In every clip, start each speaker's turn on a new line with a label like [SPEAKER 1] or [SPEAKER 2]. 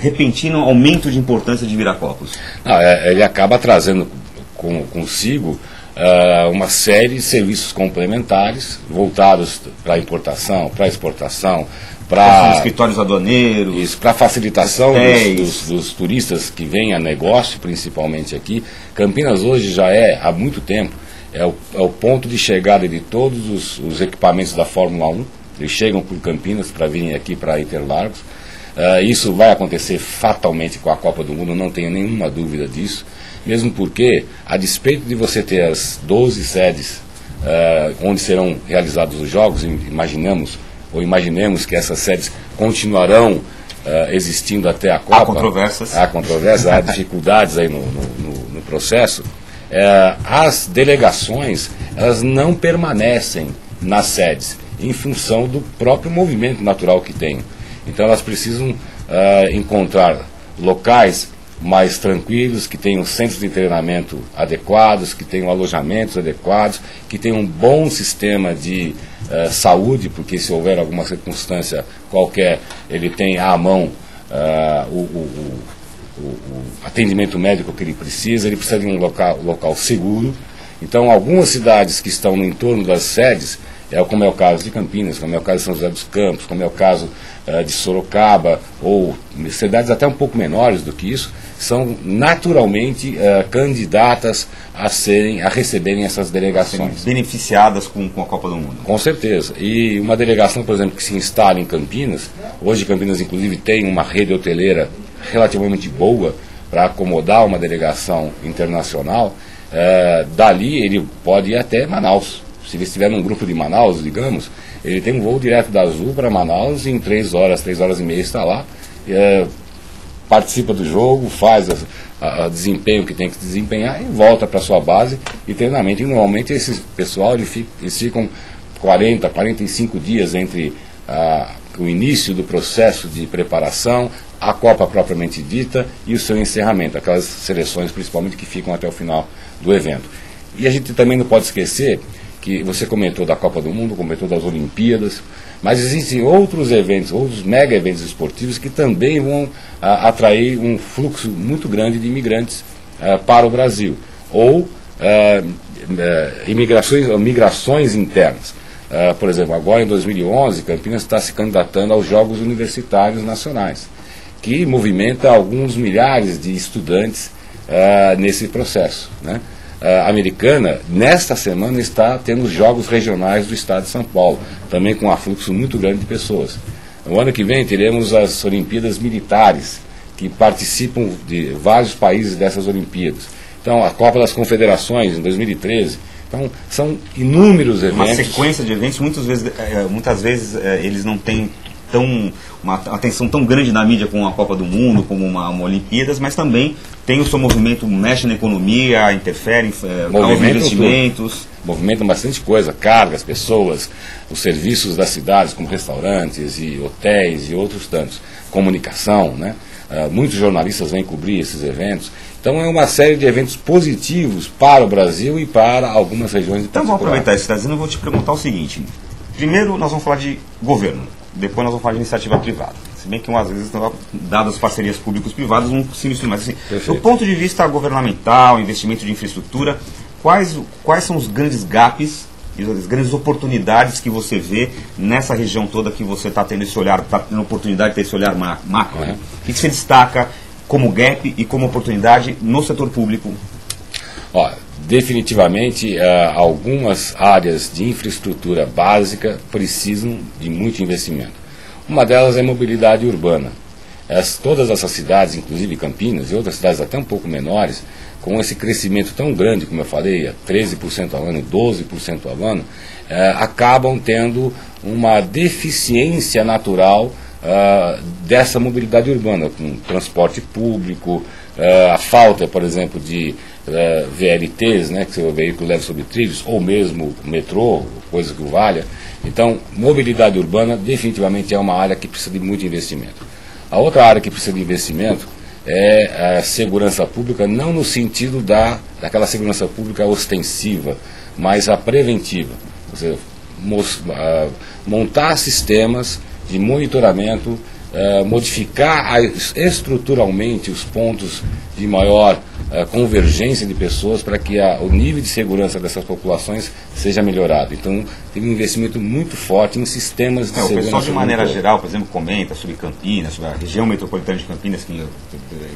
[SPEAKER 1] repentino aumento de importância de Viracopos?
[SPEAKER 2] Ele acaba trazendo consigo uma série de serviços complementares voltados para importação, para exportação, para
[SPEAKER 1] escritórios aduaneiros,
[SPEAKER 2] para facilitação dos turistas que vêm a negócio, principalmente aqui. Campinas hoje já há muito tempo, é o ponto de chegada de todos os equipamentos da Fórmula 1. Eles chegam por Campinas para virem aqui para Interlagos. Isso vai acontecer fatalmente com a Copa do Mundo, não tenho nenhuma dúvida disso. Mesmo porque, a despeito de você ter as 12 sedes onde serão realizados os jogos, imaginemos que essas sedes continuarão existindo até a Copa. Há controvérsias, há dificuldades aí no processo. As delegações, elas não permanecem nas sedes, em função do próprio movimento natural que tem. Então elas precisam encontrar locais mais tranquilos, que tenham centros de treinamento adequados, que tenham alojamentos adequados, que tenham um bom sistema de saúde, porque se houver alguma circunstância qualquer, ele tem à mão o atendimento médico que ele precisa de um local seguro. Então, algumas cidades que estão no entorno das sedes, como é o caso de Campinas, como é o caso de São José dos Campos, como é o caso de Sorocaba, ou cidades até um pouco menores do que isso, são naturalmente candidatas a receberem essas delegações.
[SPEAKER 1] Beneficiadas com a Copa do Mundo.
[SPEAKER 2] Com certeza. E uma delegação, por exemplo, que se instala em Campinas, hoje Campinas inclusive tem uma rede hoteleira relativamente boa para acomodar uma delegação internacional, dali ele pode ir até Manaus. Se ele estiver num grupo de Manaus, digamos, ele tem um voo direto da Azul para Manaus e em 3 horas e meia está lá, participa do jogo, faz o desempenho que tem que desempenhar e volta para sua base e treinamento. E normalmente esse pessoal eles ficam 45 dias entre o início do processo de preparação, a Copa propriamente dita e o seu encerramento, aquelas seleções principalmente que ficam até o final do evento. E a gente também não pode esquecer que você comentou da Copa do Mundo, comentou das Olimpíadas, mas existem outros eventos, outros mega eventos esportivos que também vão atrair um fluxo muito grande de imigrantes para o Brasil, ou migrações internas. Por exemplo, agora em 2011, Campinas está se candidatando aos Jogos Universitários Nacionais, que movimenta alguns milhares de estudantes nesse processo, né? A Americana, nesta semana, está tendo os Jogos Regionais do Estado de São Paulo, também com um afluxo muito grande de pessoas. No ano que vem teremos as Olimpíadas Militares, que participam de vários países dessas Olimpíadas. Então, a Copa das Confederações, em 2013. Então, são inúmeros eventos.
[SPEAKER 1] Uma sequência de eventos, muitas vezes eles não têm uma atenção tão grande na mídia como a Copa do Mundo, como uma Olimpíadas, mas também tem o seu movimento, mexe na economia, interfere, causa investimentos.
[SPEAKER 2] Movimenta bastante coisa, cargas, pessoas, os serviços das cidades, como restaurantes e hotéis e outros tantos, comunicação, né? Muitos jornalistas vêm cobrir esses eventos. Então é uma série de eventos positivos para o Brasil e para algumas regiões.
[SPEAKER 1] Então vamos aproveitar isso que você está dizendo, eu vou te perguntar o seguinte. Primeiro nós vamos falar de governo, depois nós vamos falar de iniciativa privada. Se bem que às vezes, dadas as parcerias públicos-privadas, um se mistura mais. Assim, do ponto de vista governamental, investimento de infraestrutura, quais são os grandes gaps e as grandes oportunidades que você vê nessa região toda que você está tendo esse olhar, está tendo a oportunidade de ter esse olhar macro? Né? O que você destaca como gap e como oportunidade no setor público?
[SPEAKER 2] Definitivamente, algumas áreas de infraestrutura básica precisam de muito investimento. Uma delas é mobilidade urbana. Todas essas cidades, inclusive Campinas e outras cidades até um pouco menores, com esse crescimento tão grande, como eu falei, 13% ao ano, 12% ao ano, acabam tendo uma deficiência natural dessa mobilidade urbana, com transporte público, a falta, por exemplo, de VLTs, né, que o veículo leva sobre trilhos, ou mesmo metrô, coisa que o valha. Então, mobilidade urbana definitivamente é uma área que precisa de muito investimento. A outra área que precisa de investimento é a segurança pública, não no sentido daquela segurança pública ostensiva, mas a preventiva. Montar sistemas de monitoramento modificar estruturalmente os pontos de maior convergência de pessoas para que o nível de segurança dessas populações seja melhorado. Então, tem um investimento muito forte em sistemas de segurança.
[SPEAKER 1] O pessoal, de maneira geral, por exemplo, comenta sobre Campinas, sobre a região metropolitana de Campinas, que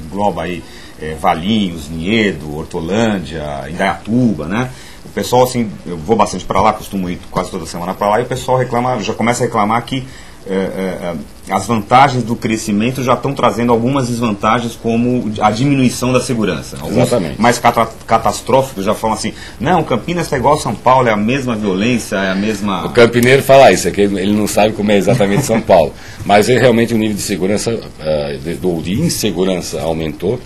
[SPEAKER 1] engloba aí Valinhos, Vinhedo, Hortolândia, Indaiatuba, né? O pessoal, assim, eu vou bastante para lá, costumo ir quase toda semana para lá, e o pessoal reclama, já começa a reclamar que as vantagens do crescimento já estão trazendo algumas desvantagens, como a diminuição da segurança. Alguns mais catastróficos já falam assim: não, Campinas está igual a São Paulo, é a mesma violência, é a mesma...
[SPEAKER 2] O campineiro fala isso, é que ele não sabe como é exatamente São Paulo, mas realmente o nível de segurança, de insegurança aumentou.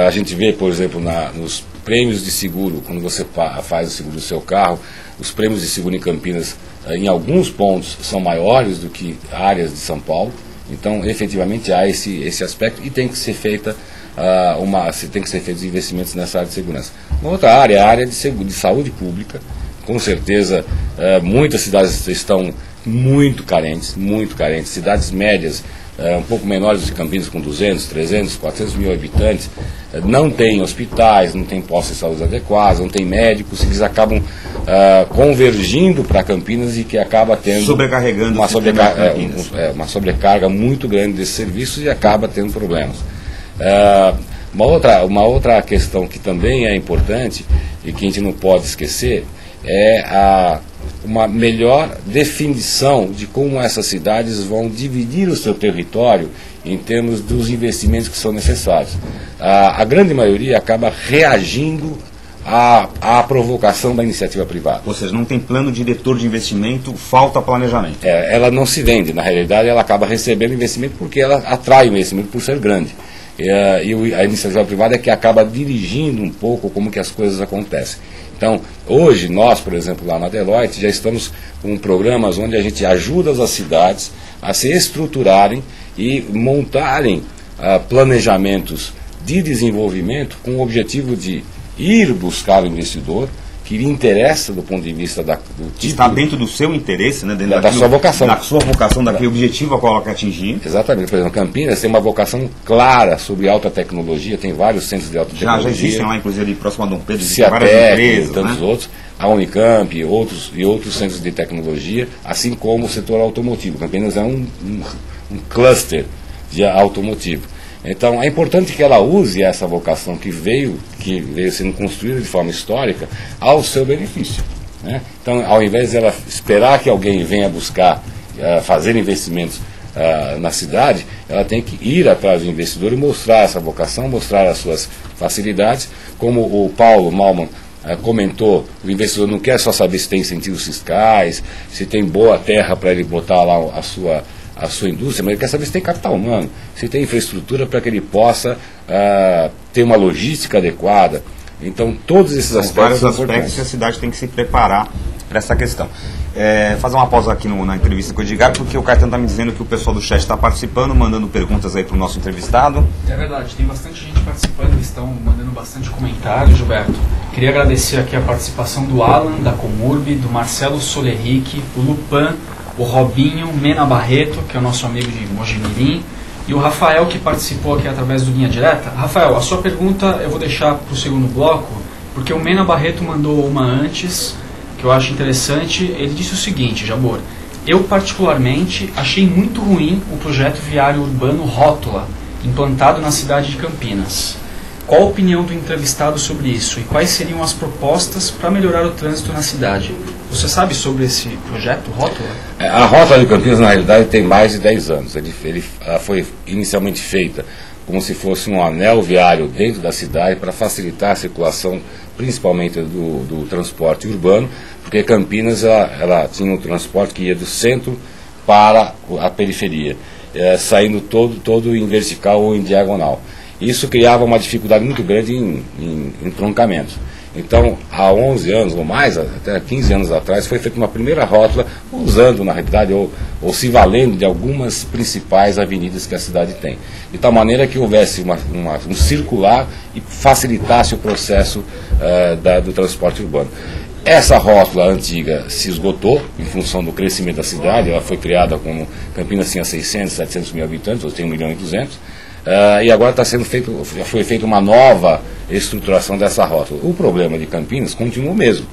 [SPEAKER 2] A gente vê, por exemplo, nos prêmios de seguro, quando você faz o seguro do seu carro, os prêmios de seguro em Campinas, em alguns pontos, são maiores do que áreas de São Paulo. Então, efetivamente, há esse aspecto, e tem que ser feitos investimentos nessa área de segurança. Uma outra área é a área de saúde pública. Com certeza, muitas cidades estão muito carentes, cidades médias, um pouco menores do que Campinas, com 200, 300, 400 mil habitantes, não tem hospitais, não tem postos de saúde adequados, não tem médicos, eles acabam convergindo para Campinas, e que acaba tendo
[SPEAKER 1] sobrecarregando
[SPEAKER 2] uma sobrecarga muito grande desses serviços, e acaba tendo problemas. Uma outra questão que também é importante e que a gente não pode esquecer é uma melhor definição de como essas cidades vão dividir o seu território em termos dos investimentos que são necessários. A grande maioria acaba reagindo à provocação da iniciativa privada.
[SPEAKER 1] Ou seja, não tem plano diretor de investimento, falta planejamento.
[SPEAKER 2] Ela não se vende, na realidade ela acaba recebendo investimento porque ela atrai investimento por ser grande. E a iniciativa privada é que acaba dirigindo um pouco como que as coisas acontecem. Então, hoje nós, por exemplo, lá na Deloitte, já estamos com programas onde a gente ajuda as cidades a se estruturarem e montarem planejamentos de desenvolvimento com o objetivo de ir buscar o investidor que lhe interessa do ponto de vista do tipo...
[SPEAKER 1] Está dentro do seu interesse, né? Dentro
[SPEAKER 2] da sua vocação.
[SPEAKER 1] Da sua vocação, daquele objetivo a qual ela quer atingir.
[SPEAKER 2] Exatamente. Por exemplo, Campinas tem uma vocação clara sobre alta tecnologia, tem vários centros de alta tecnologia.
[SPEAKER 1] Já existem lá, inclusive, ali próximo a Dom Pedro,
[SPEAKER 2] várias empresas, e tantos outros. A Unicamp e outros centros de tecnologia, assim como o setor automotivo. Campinas é um cluster de automotivo. Então, é importante que ela use essa vocação que veio sendo construída de forma histórica ao seu benefício, né? Então, ao invés de ela esperar que alguém venha buscar fazer investimentos na cidade, ela tem que ir atrás do investidor e mostrar essa vocação, mostrar as suas facilidades. Como o Paulo Malman comentou, o investidor não quer só saber se tem incentivos fiscais, se tem boa terra para ele botar lá a sua indústria, mas ele quer saber se tem capital humano, se tem infraestrutura para que ele possa ter uma logística adequada. Então, todos esses aspectos
[SPEAKER 1] são aspectos que a cidade tem que se preparar para essa questão. Fazer uma pausa aqui na entrevista com o Edgar, porque o Caetano está me dizendo que o pessoal do chat está participando, mandando perguntas aí para o nosso entrevistado.
[SPEAKER 3] É verdade, tem bastante gente participando, estão mandando bastante comentários, Gilberto. Queria agradecer aqui a participação do Alan, da Comurb, do Marcelo Solerrique, o Lupan, o Robinho, Mena Barreto, que é o nosso amigo de Mojimirim, e o Rafael, que participou aqui através do Linha Direta. Rafael, a sua pergunta eu vou deixar para o segundo bloco, porque o Mena Barreto mandou uma antes, que eu acho interessante. Ele disse o seguinte: Jabor, eu particularmente achei muito ruim o projeto viário urbano Rótula, implantado na cidade de Campinas. Qual a opinião do entrevistado sobre isso e quais seriam as propostas para melhorar o trânsito na cidade? Você sabe sobre esse projeto, Rótula?
[SPEAKER 2] A Rótula de Campinas, na realidade, tem mais de 10 anos. Ela foi inicialmente feita como se fosse um anel viário dentro da cidade para facilitar a circulação, principalmente do transporte urbano, porque Campinas ela tinha um transporte que ia do centro para a periferia, saindo todo em vertical ou em diagonal. Isso criava uma dificuldade muito grande em entroncamentos. Então, há 11 anos ou mais, até 15 anos atrás, foi feita uma primeira rótula, usando, na realidade, ou se valendo de algumas principais avenidas que a cidade tem. De tal maneira que houvesse um circular e facilitasse o processo do transporte urbano. Essa rótula antiga se esgotou em função do crescimento da cidade. Ela foi criada como Campinas tinha 600, 700 mil habitantes, hoje tem 1 milhão e 200. E agora foi feita uma nova estruturação dessa rótula. O problema de Campinas continua o mesmo.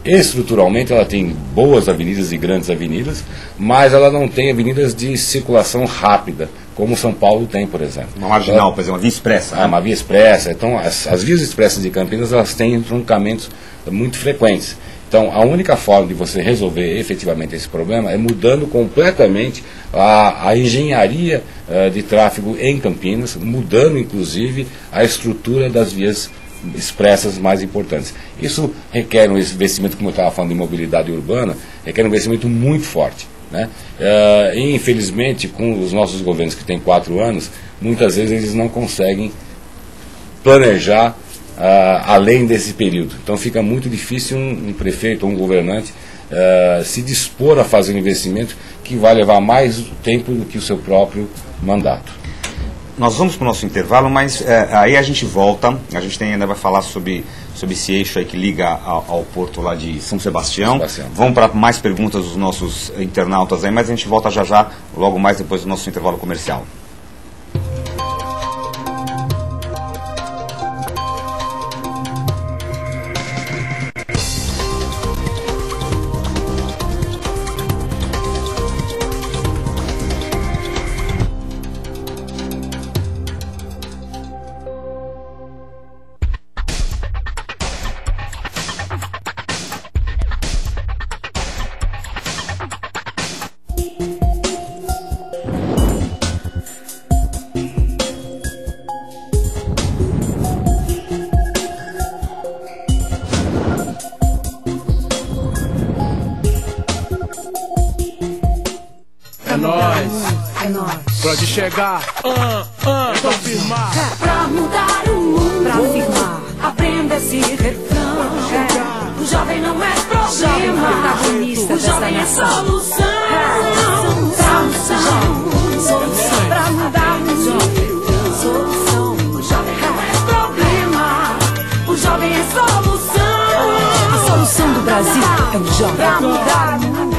[SPEAKER 2] Estruturalmente ela tem boas avenidas e grandes avenidas, mas ela não tem avenidas de circulação rápida, como São Paulo tem, por exemplo.
[SPEAKER 1] Uma marginal, por exemplo, uma via expressa.
[SPEAKER 2] Uma via expressa. Então, as vias expressas de Campinas, elas têm entroncamentos muito frequentes. Então, a única forma de você resolver efetivamente esse problema é mudando completamente a engenharia de tráfego em Campinas, mudando, inclusive, a estrutura das vias expressas mais importantes. Isso requer um investimento, como eu estava falando de mobilidade urbana, requer um investimento muito forte, né? E infelizmente, com os nossos governos que têm 4 anos, muitas vezes eles não conseguem planejar além desse período. Então fica muito difícil um prefeito ou um governante se dispor a fazer um investimento que vai levar mais tempo do que o seu próprio mandato.
[SPEAKER 1] Nós vamos para o nosso intervalo, mas aí a gente volta, a gente ainda vai falar sobre esse eixo aí que liga ao porto lá de São Sebastião. Vamos para mais perguntas dos nossos internautas aí, mas a gente volta já, logo mais depois do nosso intervalo comercial.
[SPEAKER 4] É nóis. Pode chegar, confirmar.
[SPEAKER 5] Pra mudar o mundo, pra afirmar, aprenda esse refrão. O jovem não é problema, o jovem é solução. Solução pra mudar o mundo. Solução. O jovem não é problema, o jovem é solução. A solução do Brasil é o jovem. Pra mudar o mundo.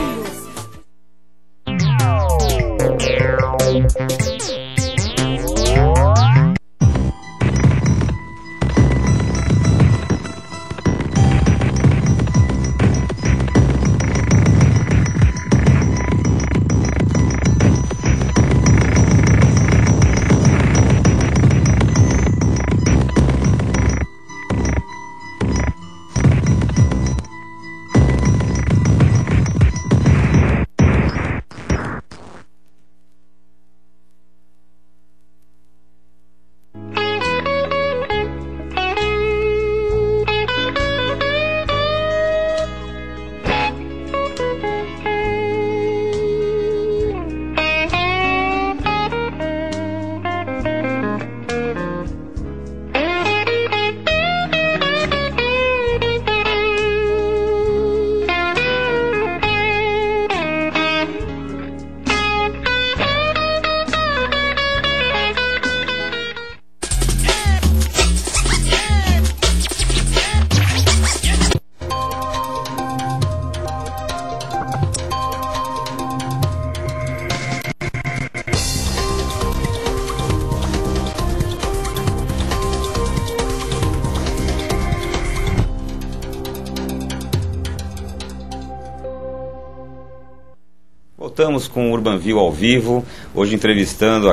[SPEAKER 5] Voltamos com o Urbanville ao vivo, hoje entrevistando